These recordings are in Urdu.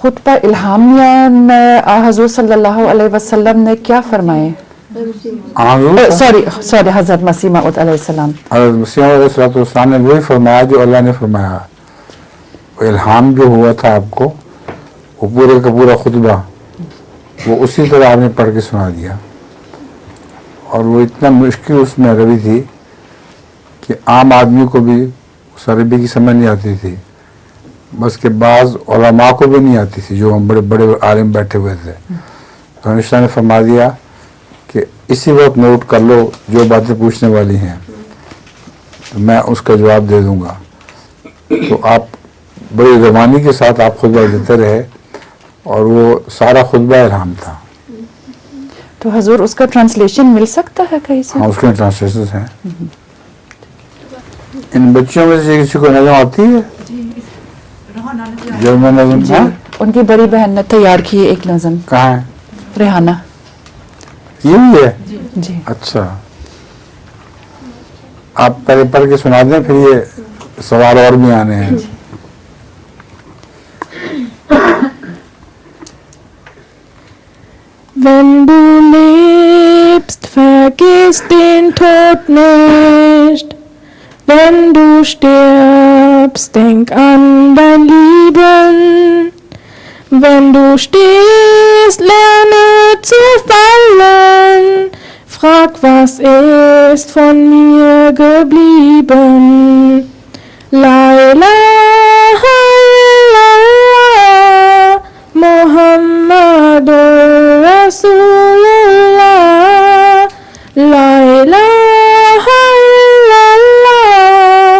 خطبہ الہامیہ میں حضور صلی اللہ علیہ وسلم نے کیا فرمائے؟ سوری حضرت مسیح موعود علیہ السلام. حضرت مسیح علیہ السلام نے وہی فرمایا جو اللہ نے فرمایا. الہام جو ہوا تھا آپ کو وہ پورے کا پورا خطبہ وہ اسی طرح آپ نے پڑھ کے سنا دیا. اور وہ اتنا مشکل اس میں عربی تھی کہ عام آدمی کو بھی اس عربی کی سمجھ نہیں آتی تھی، بس کہ بعض علماء کو بھی نہیں آتی تھی جو ہم بڑے بڑے عالم بیٹھے ہوئے تھے. تو ہمیشہ نے فرما دیا کہ اسی وقت نوٹ کر لو جو باتیں پوچھنے والی ہیں تو میں اس کا جواب دے دوں گا. تو آپ بڑی زبانی کے ساتھ آپ خطبہ دیتے رہے اور وہ سارا خطبہ الہام تھا. تو حضور اس کا ٹرانسلیشن مل سکتا ہے کہیں سے؟ ہاں اس کے ٹرانسلیشن ہیں. ان بچوں میں سے کسی کو نظم آتی ہے؟ جرمن نظم؟ جی ان کی بڑی بہن نے تیار کی ہے ایک نظم. کہاں ہے؟ ریحانہ. یہ بھی ہے؟ جی. اچھا آپ پہلے پڑھ کے سنا دیں پھر یہ سوال اور بھی آنے ہیں. Wenn du lebst, vergiss den Tod nicht. Wenn du stirbst, denk an dein Lieben. Wenn du stehst, lerne zu fallen. Frag, was ist von mir geblieben? La ilaha illallah, Muhammadur Rasulullah. La ilaha illallah,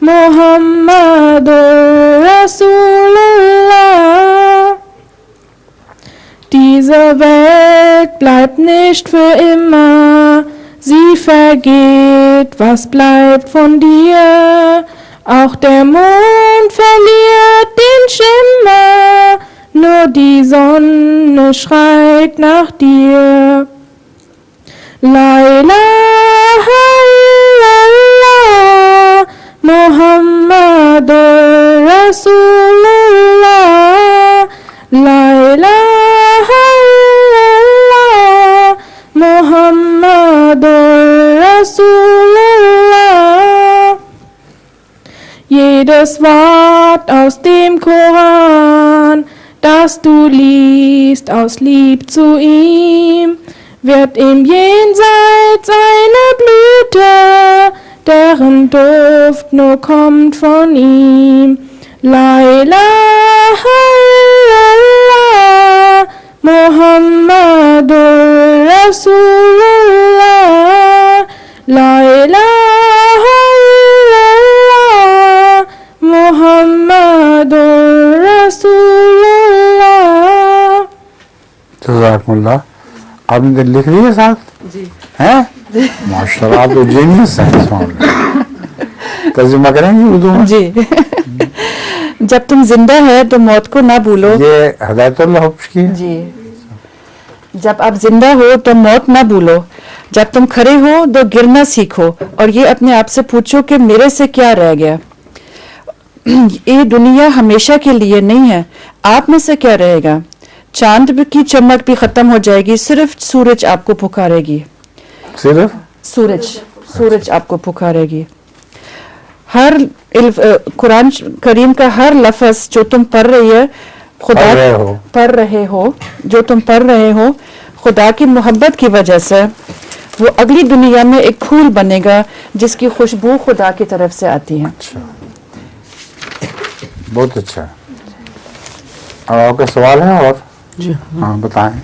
Muhammadur Rasulullah. Diese Welt bleibt nicht für immer, sie vergeht, was bleibt von dir? Auch der Mond verliert den Schimmer, nur die Sonne schreit nach dir. La ilaha illallah, Muhammadur Rasulullah. La ilaha illallah, Muhammadur Rasulullah. Jedes Wort aus dem Koran, das du liest aus Lieb zu ihm, wird im Jenseits eine Blüte, deren Duft nur kommt von ihm. La ilaha illallah, Muhammadur Rasulullah. La ilaha illallah, Muhammadur Rasulullah. جزاکم اللہ. آپ نے لکھ لی ہے ساتھ؟ جی. ہیں ماشاء اللہ آپ تو جینیس ہیں اس معاملے. ترجمہ کریں گے اردو میں؟ جی. جب تم زندہ ہے تو موت کو نہ بھولو. یہ ہدایت اللہ حفظ کی ہے. جی. جب آپ زندہ ہو تو موت نہ بھولو، جب تم کھڑے ہو تو گرنا سیکھو، اور یہ اپنے آپ سے پوچھو کہ میرے سے کیا رہ گیا. یہ دنیا ہمیشہ کے لیے نہیں ہے، آپ میں سے کیا رہے گا؟ چاند کی چمک بھی ختم ہو جائے گی، صرف سورج آپ کو پکارے گی. صرف سورج آپ کو پکارے گی. قرآن کریم کا ہر لفظ جو تم پڑھ رہے ہو خدا کی محبت کی وجہ سے وہ اگلی دنیا میں ایک پھول بنے گا جس کی خوشبو خدا کی طرف سے آتی ہے. اچھا بہت اچھا. اور آپ کا سوال ہے؟ اور جی ہاں بتائیں.